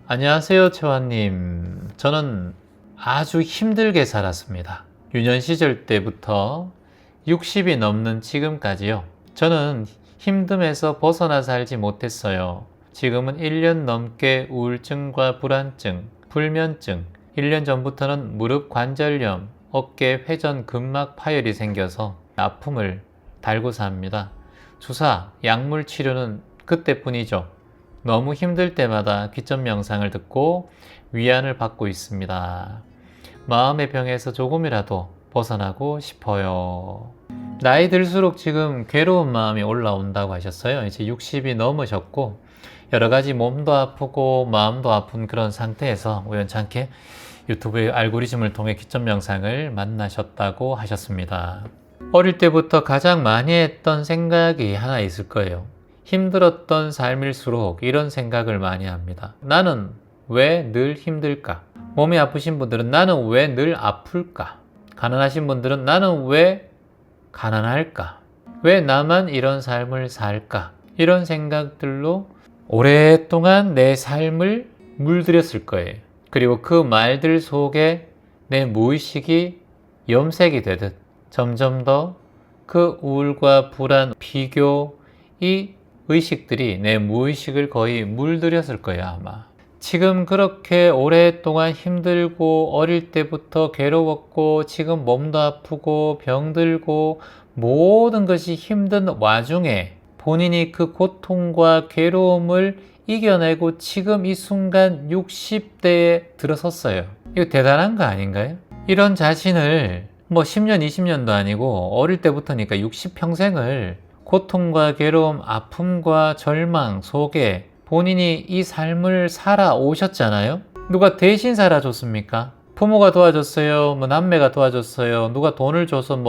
안녕하세요, 채화님. 저는 아주 힘들게 살았습니다. 유년 시절 때부터 60이 넘는 지금까지요. 저는 힘듦에서 벗어나 살지 못했어요. 지금은 1년 넘게 우울증과 불안증, 불면증, 1년 전부터는 무릎 관절염, 어깨 회전 근막 파열이 생겨서 아픔을 달고 삽니다. 주사, 약물 치료는 그때뿐이죠. 너무 힘들 때마다 귀점 명상을 듣고 위안을 받고 있습니다. 마음의 병에서 조금이라도 벗어나고 싶어요. 나이 들수록 지금 괴로운 마음이 올라온다고 하셨어요. 이제 60이 넘으셨고 여러 가지 몸도 아프고 마음도 아픈 그런 상태에서 우연찮게 유튜브의 알고리즘을 통해 귀점 명상을 만나셨다고 하셨습니다. 어릴 때부터 가장 많이 했던 생각이 하나 있을 거예요. 힘들었던 삶일수록 이런 생각을 많이 합니다. 나는 왜 늘 힘들까? 몸이 아프신 분들은 나는 왜 늘 아플까? 가난하신 분들은 나는 왜 가난할까? 왜 나만 이런 삶을 살까? 이런 생각들로 오랫동안 내 삶을 물들였을 거예요. 그리고 그 말들 속에 내 무의식이 염색이 되듯 점점 더 그 우울과 불안, 비교, 이 의식들이 내 무의식을 거의 물들였을 거예요, 아마. 지금 그렇게 오랫동안 힘들고 어릴 때부터 괴로웠고 지금 몸도 아프고 병들고 모든 것이 힘든 와중에 본인이 그 고통과 괴로움을 이겨내고 지금 이 순간 60대에 들어섰어요. 이거 대단한 거 아닌가요? 이런 자신을 10년, 20년도 아니고 어릴 때부터니까 60평생을 고통과 괴로움, 아픔과 절망 속에 본인이 이 삶을 살아오셨잖아요? 누가 대신 살아줬습니까? 부모가 도와줬어요? 남매가 도와줬어요? 누가 돈을 줘서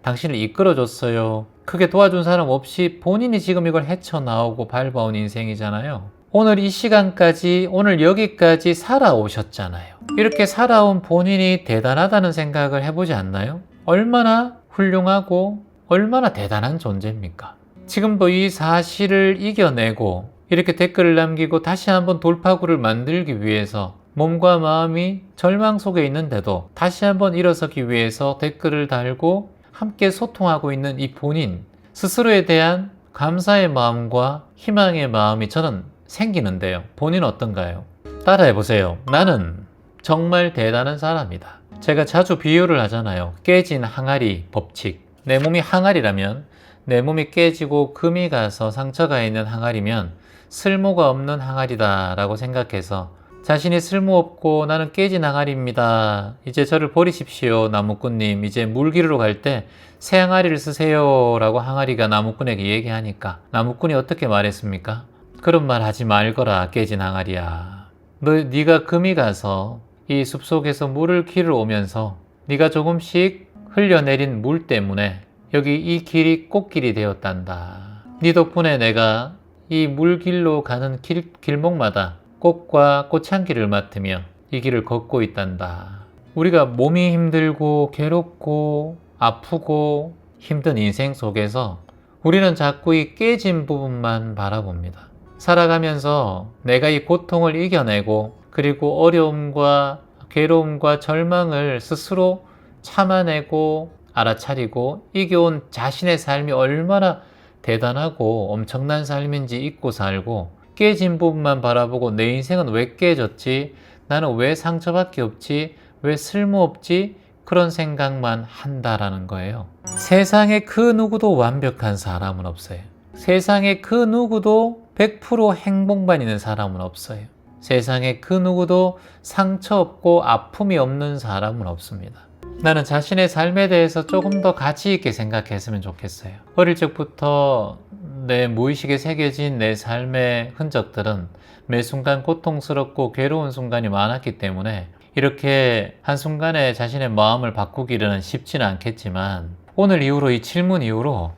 당신을 이끌어줬어요? 크게 도와준 사람 없이 본인이 지금 이걸 헤쳐나오고 밟아온 인생이잖아요. 오늘 이 시간까지, 오늘 여기까지 살아오셨잖아요. 이렇게 살아온 본인이 대단하다는 생각을 해보지 않나요? 얼마나 훌륭하고 얼마나 대단한 존재입니까? 지금도 이 사실을 이겨내고 이렇게 댓글을 남기고 다시 한번 돌파구를 만들기 위해서 몸과 마음이 절망 속에 있는데도 다시 한번 일어서기 위해서 댓글을 달고 함께 소통하고 있는 이 본인 스스로에 대한 감사의 마음과 희망의 마음이 저는 생기는데요. 본인은 어떤가요? 따라해보세요. 나는 정말 대단한 사람이다. 제가 자주 비유를 하잖아요. 깨진 항아리 법칙. 내 몸이 항아리라면 내 몸이 깨지고 금이 가서 상처가 있는 항아리면 쓸모가 없는 항아리다 라고 생각해서 자신이 쓸모없고 나는 깨진 항아리입니다. 이제 저를 버리십시오 나무꾼님. 이제 물 기르러 갈 때 새 항아리를 쓰세요 라고 항아리가 나무꾼에게 얘기하니까 나무꾼이 어떻게 말했습니까? 그런 말 하지 말거라 깨진 항아리야. 네가 금이 가서 이 숲속에서 물을 기르러 오면서 네가 조금씩 흘려내린 물 때문에 여기 이 길이 꽃길이 되었단다. 네 덕분에 내가 이 물길로 가는 길목마다 꽃과 꽃향기를 맡으며 이 길을 걷고 있단다. 우리가 몸이 힘들고 괴롭고 아프고 힘든 인생 속에서 우리는 자꾸 이 깨진 부분만 바라봅니다. 살아가면서 내가 이 고통을 이겨내고 그리고 어려움과 괴로움과 절망을 스스로 참아내고 알아차리고 이겨온 자신의 삶이 얼마나 대단하고 엄청난 삶인지 잊고 살고 깨진 부분만 바라보고 내 인생은 왜 깨졌지? 나는 왜 상처밖에 없지? 왜 쓸모없지? 그런 생각만 한다라는 거예요. 세상에 그 누구도 완벽한 사람은 없어요. 세상에 그 누구도 100% 행복만 있는 사람은 없어요. 세상에 그 누구도 상처 없고 아픔이 없는 사람은 없습니다. 나는 자신의 삶에 대해서 조금 더 가치 있게 생각했으면 좋겠어요. 어릴 적부터 내 무의식에 새겨진 내 삶의 흔적들은 매 순간 고통스럽고 괴로운 순간이 많았기 때문에 이렇게 한순간에 자신의 마음을 바꾸기는 쉽지는 않겠지만 오늘 이후로 이 질문 이후로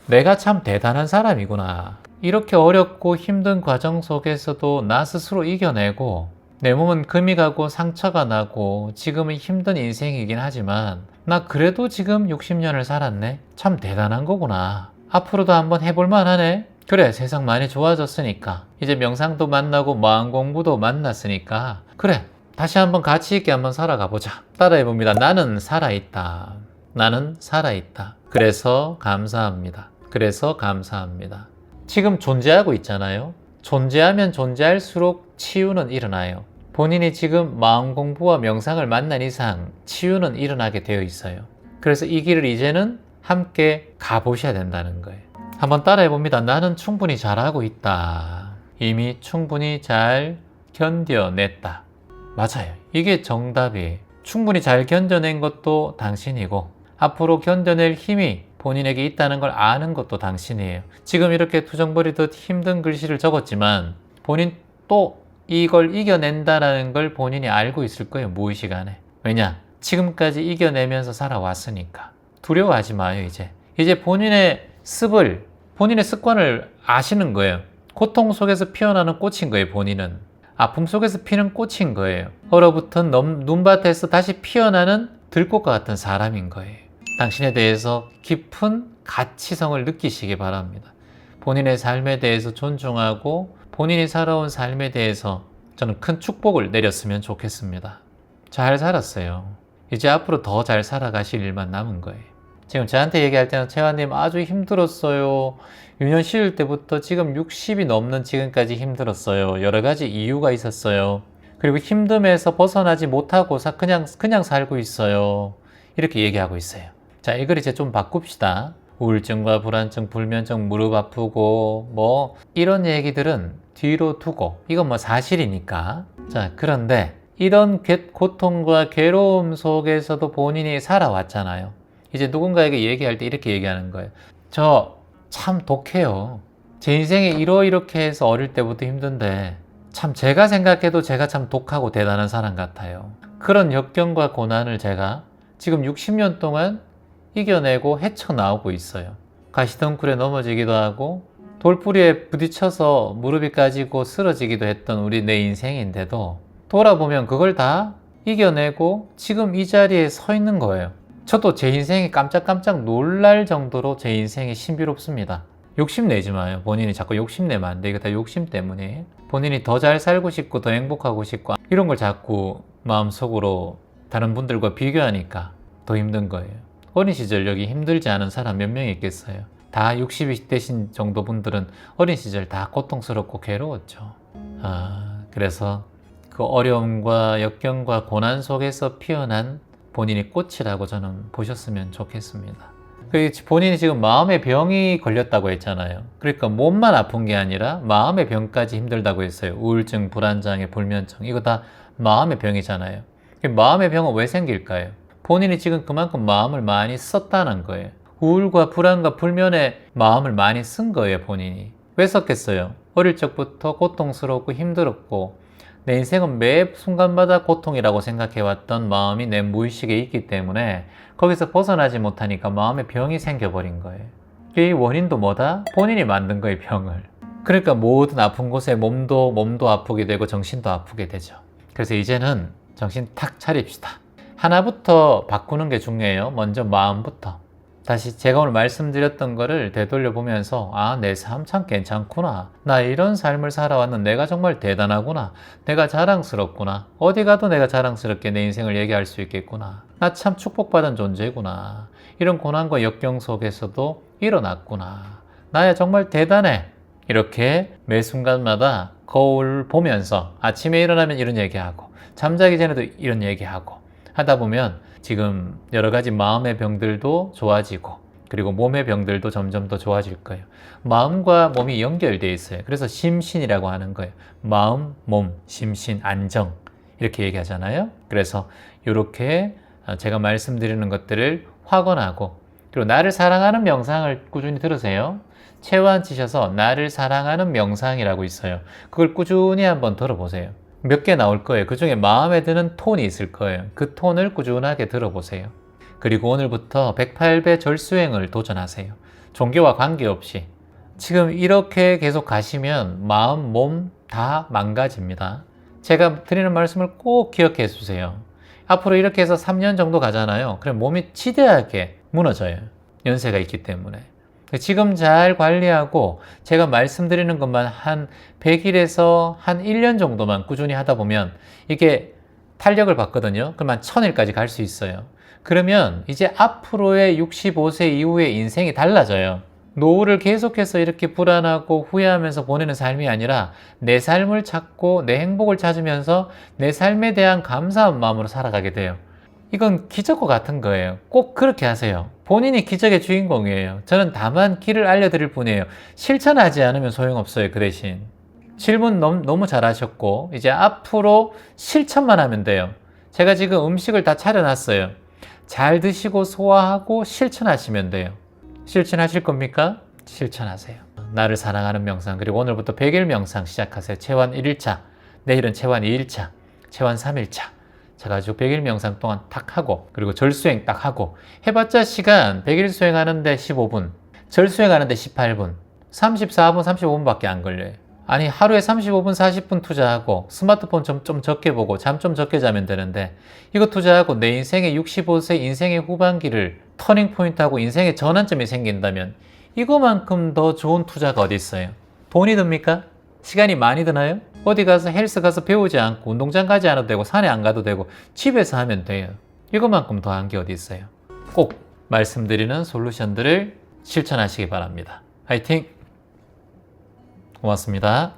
내가 참 대단한 사람이구나. 이렇게 어렵고 힘든 과정 속에서도 나 스스로 이겨내고 내 몸은 금이 가고 상처가 나고 지금은 힘든 인생이긴 하지만 나 그래도 지금 60년을 살았네. 참 대단한 거구나. 앞으로도 한번 해볼 만하네. 그래, 세상 많이 좋아졌으니까 이제 명상도 만나고 마음 공부도 만났으니까 그래, 다시 한번 가치 있게 한번 살아가 보자. 따라해 봅니다. 나는 살아있다. 나는 살아있다. 그래서 감사합니다. 그래서 감사합니다. 지금 존재하고 있잖아요. 존재하면 존재할수록 치유는 일어나요. 본인이 지금 마음 공부와 명상을 만난 이상 치유는 일어나게 되어 있어요. 그래서 이 길을 이제는 함께 가보셔야 된다는 거예요. 한번 따라해 봅니다. 나는 충분히 잘하고 있다. 이미 충분히 잘 견뎌냈다. 맞아요. 이게 정답이에요. 충분히 잘 견뎌낸 것도 당신이고 앞으로 견뎌낼 힘이 본인에게 있다는 걸 아는 것도 당신이에요. 지금 이렇게 투정버리듯 힘든 글씨를 적었지만 본인 또 이걸 이겨낸다는 걸 본인이 알고 있을 거예요. 무의식 안에. 왜냐? 지금까지 이겨내면서 살아왔으니까. 두려워하지 마요. 이제 본인의 습을, 본인의 습관을 아시는 거예요. 고통 속에서 피어나는 꽃인 거예요. 본인은 아픔 속에서 피는 꽃인 거예요. 얼어붙은 눈밭에서 다시 피어나는 들꽃과 같은 사람인 거예요. 당신에 대해서 깊은 가치성을 느끼시기 바랍니다. 본인의 삶에 대해서 존중하고 본인이 살아온 삶에 대해서 저는 큰 축복을 내렸으면 좋겠습니다. 잘 살았어요. 이제 앞으로 더 잘 살아가실 일만 남은 거예요. 지금 저한테 얘기할 때는 채화님 아주 힘들었어요. 유년 시절 때부터 지금 60이 넘는 지금까지 힘들었어요. 여러 가지 이유가 있었어요. 그리고 힘듦에서 벗어나지 못하고 그냥 살고 있어요. 이렇게 얘기하고 있어요. 자, 이걸 이제 좀 바꿉시다. 우울증과 불안증, 불면증, 무릎 아프고 뭐 이런 얘기들은 뒤로 두고 이건 뭐 사실이니까. 자, 그런데 이런 고통과 괴로움 속에서도 본인이 살아왔잖아요. 이제 누군가에게 얘기할 때 이렇게 얘기하는 거예요. 저 참 독해요. 제 인생에 이렇게 해서 어릴 때부터 힘든데 참 제가 생각해도 제가 참 독하고 대단한 사람 같아요. 그런 역경과 고난을 제가 지금 60년 동안 이겨내고 헤쳐나오고 있어요. 가시덩굴에 넘어지기도 하고 돌뿌리에 부딪혀서 무릎이 까지고 쓰러지기도 했던 내 인생인데도 돌아보면 그걸 다 이겨내고 지금 이 자리에 서 있는 거예요. 저도 제 인생이 깜짝깜짝 놀랄 정도로 제 인생이 신비롭습니다. 욕심내지 마요. 본인이 자꾸 욕심내면 안 돼. 이거 다 욕심 때문에. 본인이 더 잘 살고 싶고 더 행복하고 싶고 이런 걸 자꾸 마음속으로 다른 분들과 비교하니까 더 힘든 거예요. 어린 시절 여기 힘들지 않은 사람 몇 명 있겠어요. 다 60이 되신 정도 분들은 어린 시절 다 고통스럽고 괴로웠죠. 그래서 그 어려움과 역경과 고난 속에서 피어난 본인이 꽃이라고 저는 보셨으면 좋겠습니다. 본인이 지금 마음의 병이 걸렸다고 했잖아요. 그러니까 몸만 아픈 게 아니라 마음의 병까지 힘들다고 했어요. 우울증, 불안장애, 불면증 이거 다 마음의 병이잖아요. 마음의 병은 왜 생길까요? 본인이 지금 그만큼 마음을 많이 썼다는 거예요. 우울과 불안과 불면에 마음을 많이 쓴 거예요. 본인이. 왜 썼겠어요? 어릴 적부터 고통스럽고 힘들었고 내 인생은 매 순간마다 고통이라고 생각해왔던 마음이 내 무의식에 있기 때문에 거기서 벗어나지 못하니까 마음의 병이 생겨버린 거예요. 이 원인도 뭐다? 본인이 만든 거예요, 병을. 그러니까 모든 아픈 곳에 몸도 아프게 되고 정신도 아프게 되죠. 그래서 이제는 정신 탁 차립시다. 하나부터 바꾸는 게 중요해요. 먼저 마음부터. 다시 제가 오늘 말씀드렸던 거를 되돌려 보면서 내 삶 참 괜찮구나. 나 이런 삶을 살아왔는데 내가 정말 대단하구나. 내가 자랑스럽구나. 어디 가도 내가 자랑스럽게 내 인생을 얘기할 수 있겠구나. 나 참 축복받은 존재구나. 이런 고난과 역경 속에서도 일어났구나. 나야 정말 대단해. 이렇게 매 순간마다 거울 보면서 아침에 일어나면 이런 얘기하고 잠자기 전에도 이런 얘기하고 하다 보면 지금 여러 가지 마음의 병들도 좋아지고 그리고 몸의 병들도 점점 더 좋아질 거예요. 마음과 몸이 연결되어 있어요. 그래서 심신이라고 하는 거예요. 마음, 몸, 심신, 안정 이렇게 얘기하잖아요. 그래서 이렇게 제가 말씀드리는 것들을 확언하고 그리고 나를 사랑하는 명상을 꾸준히 들으세요. 체완 치셔서 나를 사랑하는 명상이라고 있어요. 그걸 꾸준히 한번 들어보세요. 몇 개 나올 거예요. 그 중에 마음에 드는 톤이 있을 거예요. 그 톤을 꾸준하게 들어보세요. 그리고 오늘부터 108배 절수행을 도전하세요. 종교와 관계없이. 지금 이렇게 계속 가시면 마음, 몸 다 망가집니다. 제가 드리는 말씀을 꼭 기억해 주세요. 앞으로 이렇게 해서 3년 정도 가잖아요. 그럼 몸이 치대하게 무너져요. 연세가 있기 때문에. 지금 잘 관리하고 제가 말씀드리는 것만 한 100일에서 한 1년 정도만 꾸준히 하다 보면 이게 탄력을 받거든요. 그러면 1000일까지 갈 수 있어요. 그러면 이제 앞으로의 65세 이후의 인생이 달라져요. 노후를 계속해서 이렇게 불안하고 후회하면서 보내는 삶이 아니라 내 삶을 찾고 내 행복을 찾으면서 내 삶에 대한 감사한 마음으로 살아가게 돼요. 이건 기적과 같은 거예요. 꼭 그렇게 하세요. 본인이 기적의 주인공이에요. 저는 다만 길을 알려드릴 뿐이에요. 실천하지 않으면 소용없어요. 그 대신 질문 너무 잘하셨고 이제 앞으로 실천만 하면 돼요. 제가 지금 음식을 다 차려놨어요. 잘 드시고 소화하고 실천하시면 돼요. 실천하실 겁니까? 실천하세요. 나를 사랑하는 명상, 그리고 오늘부터 100일 명상 시작하세요. 체환 1일차, 내일은 체환 2일차, 체환 3일차. 자 가지고 100일 명상 동안 탁 하고, 그리고 절수행 딱 하고, 해봤자 시간 100일 수행하는데 15분, 절수행하는데 18분, 34분, 35분밖에 안 걸려요. 아니 하루에 35분, 40분 투자하고 스마트폰 좀 적게 보고 잠 좀 적게 자면 되는데, 이거 투자하고 내 인생의 65세 인생의 후반기를 터닝포인트하고 인생의 전환점이 생긴다면 이거만큼 더 좋은 투자가 어디 있어요? 돈이 듭니까? 시간이 많이 드나요? 어디 가서 헬스 가서 배우지 않고 운동장 가지 않아도 되고 산에 안 가도 되고 집에서 하면 돼요. 이거만큼 더한 게 어디 있어요? 꼭 말씀드리는 솔루션들을 실천하시기 바랍니다. 화이팅! 고맙습니다.